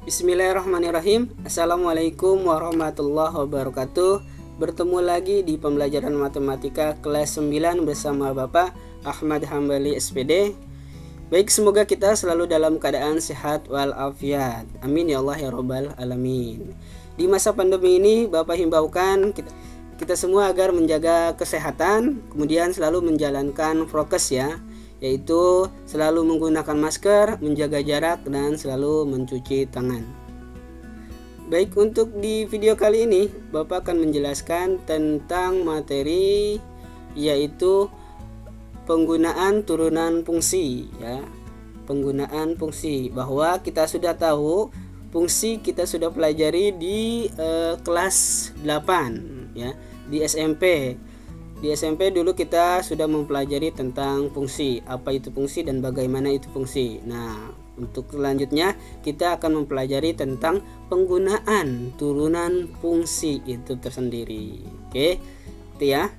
Bismillahirrahmanirrahim. Assalamualaikum warahmatullahi wabarakatuh. Bertemu lagi di pembelajaran matematika kelas 9 bersama Bapak Ahmad Hambali SPD. Baik, semoga kita selalu dalam keadaan sehat walafiat. Amin ya Allah ya Rabbal alamin. Di masa pandemi ini Bapak himbaukan kita semua agar menjaga kesehatan, kemudian selalu menjalankan prokes ya, yaitu selalu menggunakan masker, menjaga jarak, dan selalu mencuci tangan. Baik, untuk di video kali ini Bapak akan menjelaskan tentang materi yaitu penggunaan turunan fungsi ya. Penggunaan fungsi, bahwa kita sudah tahu fungsi kita sudah pelajari di kelas 8 ya, di SMP. Di SMP dulu kita sudah mempelajari tentang fungsi, apa itu fungsi dan bagaimana itu fungsi. Nah, untuk selanjutnya kita akan mempelajari tentang penggunaan turunan fungsi itu tersendiri. Oke, itu ya.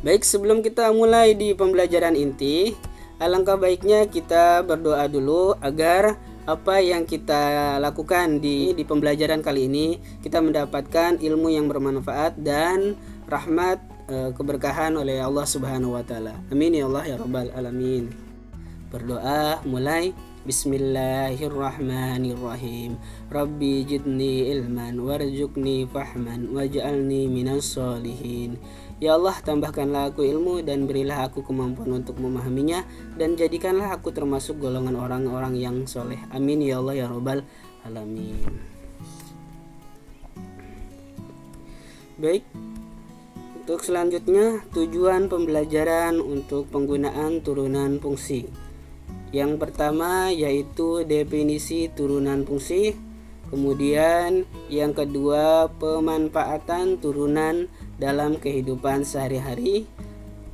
Baik, sebelum kita mulai di pembelajaran inti, alangkah baiknya kita berdoa dulu agar apa yang kita lakukan di pembelajaran kali ini kita mendapatkan ilmu yang bermanfaat dan rahmat keberkahan oleh Allah Subhanahu wa taala. Amin ya Allah ya Rabbal alamin. Berdoa mulai. Bismillahirrahmanirrahim. Rabbi jidni ilman warzuqni fahman waj'alni minas solihin. Ya Allah, tambahkanlah aku ilmu dan berilah aku kemampuan untuk memahaminya, dan jadikanlah aku termasuk golongan orang-orang yang soleh. Amin ya Allah ya Rabbal alamin. Baik, untuk selanjutnya tujuan pembelajaran untuk penggunaan turunan fungsi. Yang pertama yaitu definisi turunan fungsi. Kemudian yang kedua pemanfaatan turunan dalam kehidupan sehari-hari.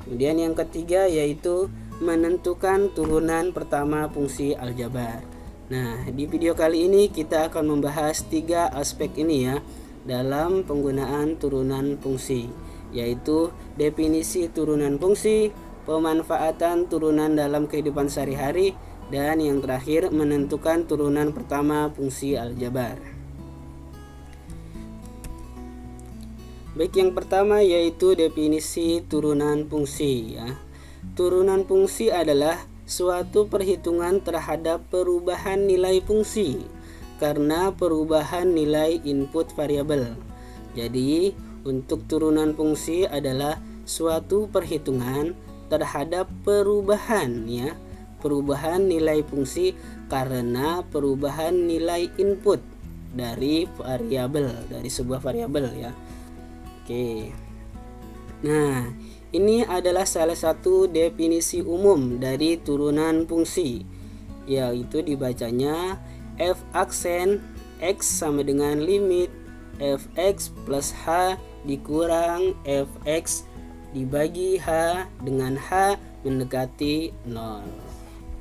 Kemudian yang ketiga yaitu menentukan turunan pertama fungsi aljabar. Nah, di video kali ini kita akan membahas 3 aspek ini ya dalam penggunaan turunan fungsi, yaitu definisi turunan fungsi, pemanfaatan turunan dalam kehidupan sehari-hari, dan yang terakhir menentukan turunan pertama fungsi aljabar. Baik, yang pertama yaitu definisi turunan fungsi ya. Turunan fungsi adalah suatu perhitungan terhadap perubahan nilai fungsi karena perubahan nilai input variabel. Jadi, untuk turunan fungsi adalah suatu perhitungan terhadap perubahan ya, perubahan nilai fungsi karena perubahan nilai input dari variabel, dari sebuah variabel ya. Oke. Nah, ini adalah salah satu definisi umum dari turunan fungsi, yaitu dibacanya f aksen x sama dengan limit fx plus h dikurang fx dibagi h dengan h mendekati 0.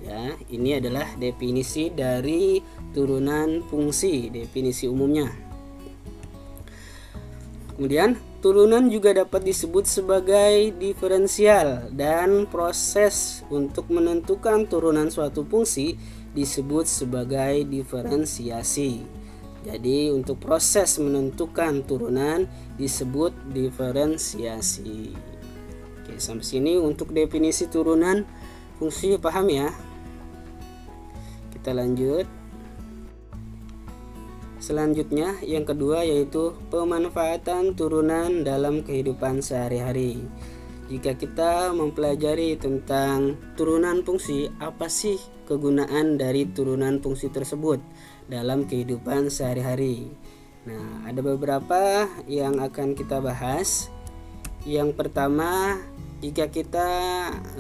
Ya, ini adalah definisi dari turunan fungsi, definisi umumnya. Kemudian, turunan juga dapat disebut sebagai diferensial, dan proses untuk menentukan turunan suatu fungsi disebut sebagai diferensiasi. Jadi, untuk proses menentukan turunan disebut diferensiasi. Oke, sampai sini untuk definisi turunan fungsi, paham ya? Kita lanjut. Selanjutnya yang kedua yaitu pemanfaatan turunan dalam kehidupan sehari-hari. Jika kita mempelajari tentang turunan fungsi, apa sih kegunaan dari turunan fungsi tersebut dalam kehidupan sehari-hari? Nah, ada beberapa yang akan kita bahas. Yang pertama, jika kita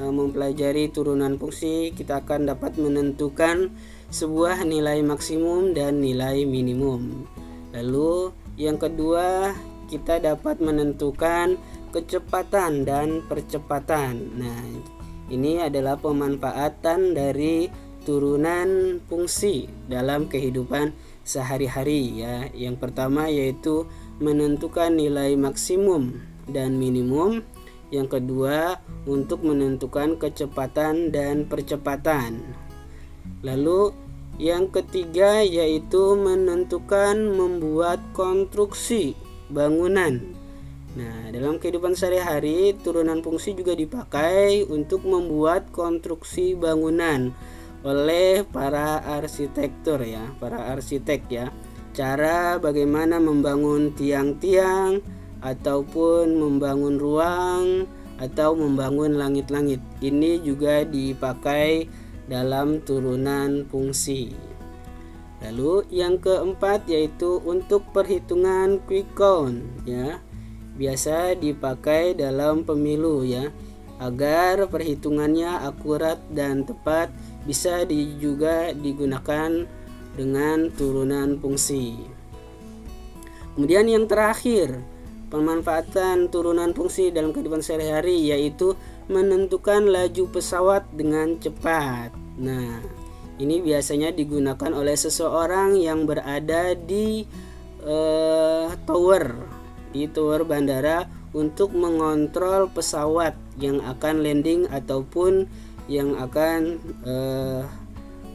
mempelajari turunan fungsi, kita akan dapat menentukan sebuah nilai maksimum dan nilai minimum. Lalu yang kedua, kita dapat menentukan kecepatan dan percepatan. Nah, ini adalah pemanfaatan dari turunan fungsi dalam kehidupan sehari-hari ya. Yang pertama yaitu menentukan nilai maksimum dan minimum. Yang kedua, untuk menentukan kecepatan dan percepatan. Lalu Yang ketiga yaitu menentukan membuat konstruksi bangunan. Nah, dalam kehidupan sehari-hari turunan fungsi juga dipakai untuk membuat konstruksi bangunan oleh para arsitektur ya, para arsitek ya. Cara bagaimana membangun tiang-tiang ataupun membangun ruang atau membangun langit-langit. Ini juga dipakai dalam turunan fungsi. Lalu yang keempat yaitu untuk perhitungan quick count ya. Biasa dipakai dalam pemilu ya, agar perhitungannya akurat dan tepat. Bisa juga digunakan dengan turunan fungsi. Kemudian yang terakhir, pemanfaatan turunan fungsi dalam kehidupan sehari-hari yaitu menentukan laju pesawat dengan cepat. Nah, ini biasanya digunakan oleh seseorang yang berada di tower bandara untuk mengontrol pesawat yang akan landing ataupun yang akan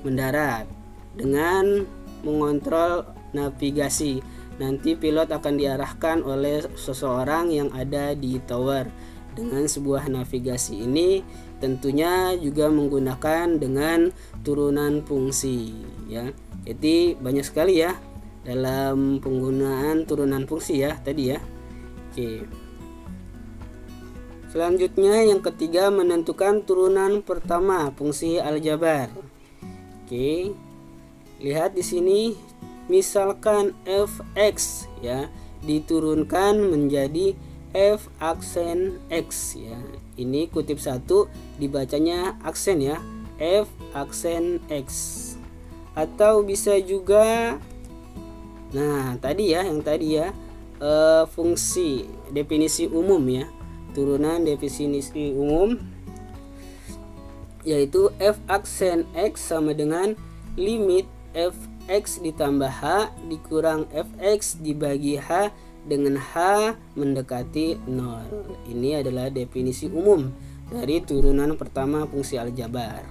mendarat dengan mengontrol navigasi. Nanti pilot akan diarahkan oleh seseorang yang ada di tower dengan sebuah navigasi. Ini tentunya juga menggunakan dengan turunan fungsi ya. Jadi banyak sekali ya dalam penggunaan turunan fungsi ya tadi ya. Oke. Selanjutnya yang ketiga menentukan turunan pertama fungsi aljabar. Oke. Lihat di sini misalkan fx ya diturunkan menjadi f aksen x ya. Ini kutip 1 dibacanya aksen ya, f aksen x. Atau bisa juga tadi ya fungsi definisi umum ya. Turunan definisi umum yaitu f aksen x sama dengan limit fx ditambah h dikurang fx dibagi h dengan h mendekati 0. Ini adalah definisi umum dari turunan pertama fungsi aljabar.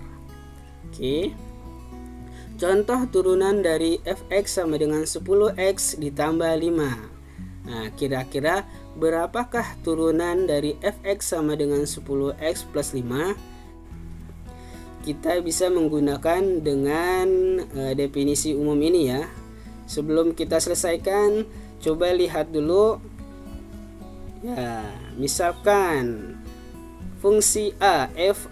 Oke. Contoh turunan dari fx sama dengan 10x ditambah 5. Nah, kira-kira berapakah turunan dari fx sama dengan 10x plus 5? Kita bisa menggunakan dengan definisi umum ini ya. Sebelum kita selesaikan, coba lihat dulu. Ya, misalkan fungsi a,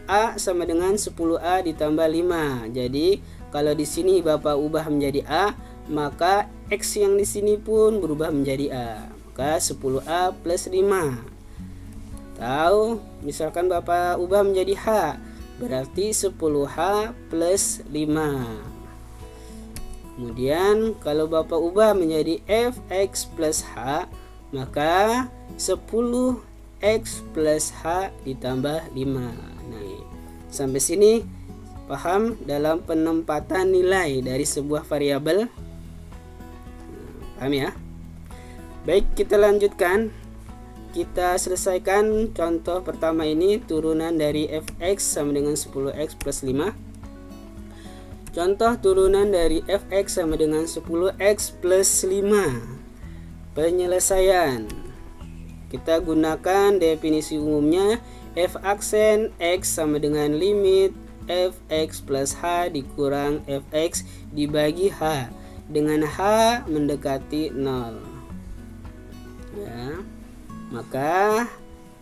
fa sama dengan 10a ditambah 5. Jadi, kalau di sini Bapak ubah menjadi a, maka x yang di sini pun berubah menjadi a. Maka 10a plus 5. Atau misalkan Bapak ubah menjadi h, berarti 10h plus 5. Kemudian kalau Bapak ubah menjadi fx plus h, maka 10x plus h ditambah 5. Nah, sampai sini paham dalam penempatan nilai dari sebuah variabel? Paham ya? Baik, kita lanjutkan. Kita selesaikan contoh pertama ini, turunan dari fx sama dengan 10x plus 5. Contoh turunan dari fx sama dengan 10x plus 5. Penyelesaian. Kita gunakan definisi umumnya, f aksen x sama dengan limit fx plus h dikurang fx dibagi h dengan h mendekati 0. Ya. Maka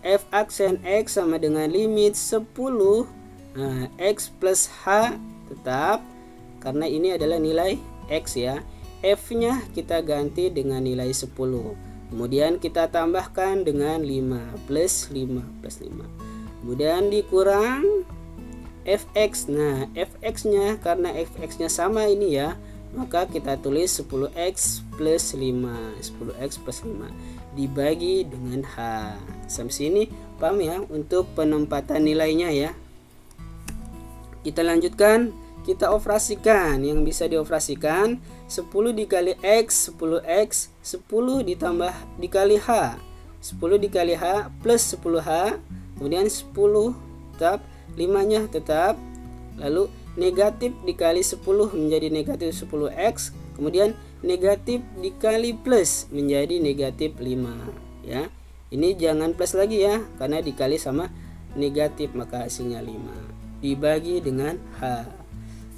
f aksen x sama dengan limit 10 x plus h tetap, karena ini adalah nilai x ya. F nya kita ganti dengan nilai 10. Kemudian kita tambahkan dengan 5 plus 5 plus 5. Kemudian dikurang fx. Nah, fx nya karena fx nya sama ini ya, maka kita tulis 10x plus 5. 10x plus 5 dibagi dengan h. Sampai sini paham ya untuk penempatan nilainya ya. Kita lanjutkan, kita operasikan. Yang bisa dioperasikan 10 dikali x 10x, 10 ditambah dikali h, 10 dikali h plus 10h, kemudian 10 tetap, 5 nya tetap, lalu negatif dikali 10 menjadi negatif 10x, kemudian negatif dikali plus menjadi negatif 5 ya. Ini jangan plus lagi ya, karena dikali sama negatif maka hasilnya 5 dibagi dengan H.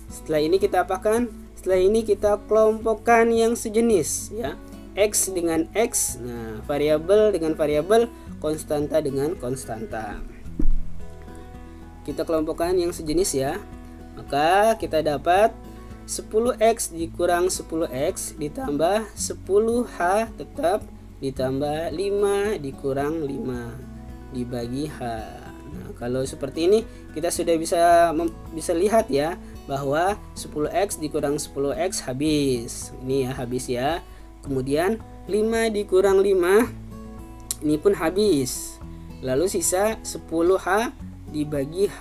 Setelah ini kita apakan? Setelah ini kita kelompokkan yang sejenis ya. X dengan X, nah variabel dengan variabel, konstanta dengan konstanta. Kita kelompokkan yang sejenis ya. Maka kita dapat 10x dikurang 10x ditambah 10h tetap ditambah 5 dikurang 5 dibagi H. Nah, kalau seperti ini kita sudah bisa lihat ya bahwa 10x dikurang 10x habis. Ini ya habis ya. Kemudian 5 dikurang 5 ini pun habis. Lalu sisa 10h dibagi H.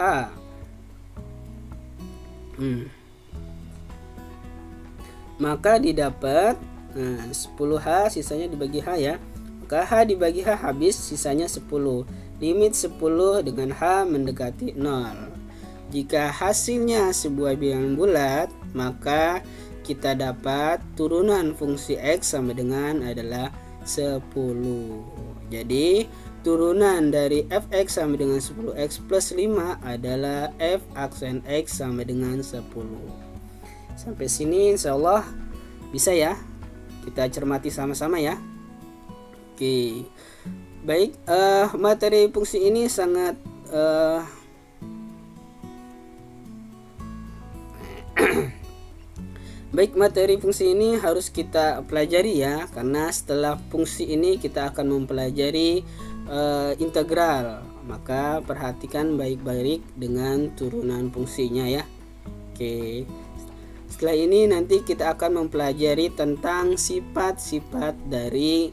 Maka didapat 10h sisanya dibagi H ya. Maka H dibagi H habis, sisanya 10. Limit 10 dengan H mendekati 0. Jika hasilnya sebuah bilangan bulat, maka kita dapat turunan fungsi X sama dengan adalah 10. Jadi turunan dari fx sama dengan 10x plus 5 adalah f aksen x sama dengan 10. Sampai sini insya Allah bisa ya. Kita cermati sama-sama ya. Oke. Baik, materi fungsi ini sangat baik, materi fungsi ini harus kita pelajari ya, karena setelah fungsi ini kita akan mempelajari integral. Maka perhatikan baik-baik dengan turunan fungsinya ya. Oke. Setelah ini nanti kita akan mempelajari tentang sifat-sifat dari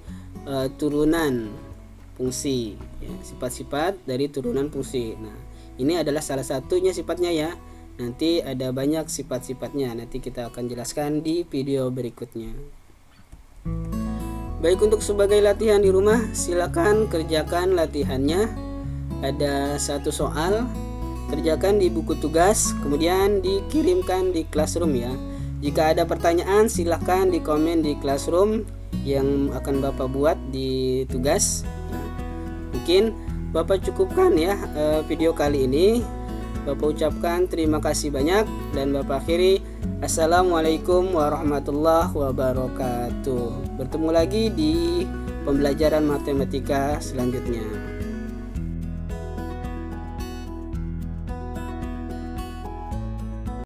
turunan fungsi ya, sifat-sifat dari turunan fungsi. Nah, ini adalah salah satunya sifatnya ya. Nanti ada banyak sifat-sifatnya, nanti kita akan jelaskan di video berikutnya. Baik, untuk sebagai latihan di rumah, silakan kerjakan latihannya. Ada satu soal, kerjakan di buku tugas, kemudian dikirimkan di Classroom ya. Jika ada pertanyaan, silakan di komen di Classroom yang akan Bapak buat di tugas. Nah, mungkin Bapak cukupkan ya video kali ini. Bapak ucapkan terima kasih banyak dan Bapak akhiri. Assalamualaikum warahmatullahi wabarakatuh. Bertemu lagi di pembelajaran matematika selanjutnya.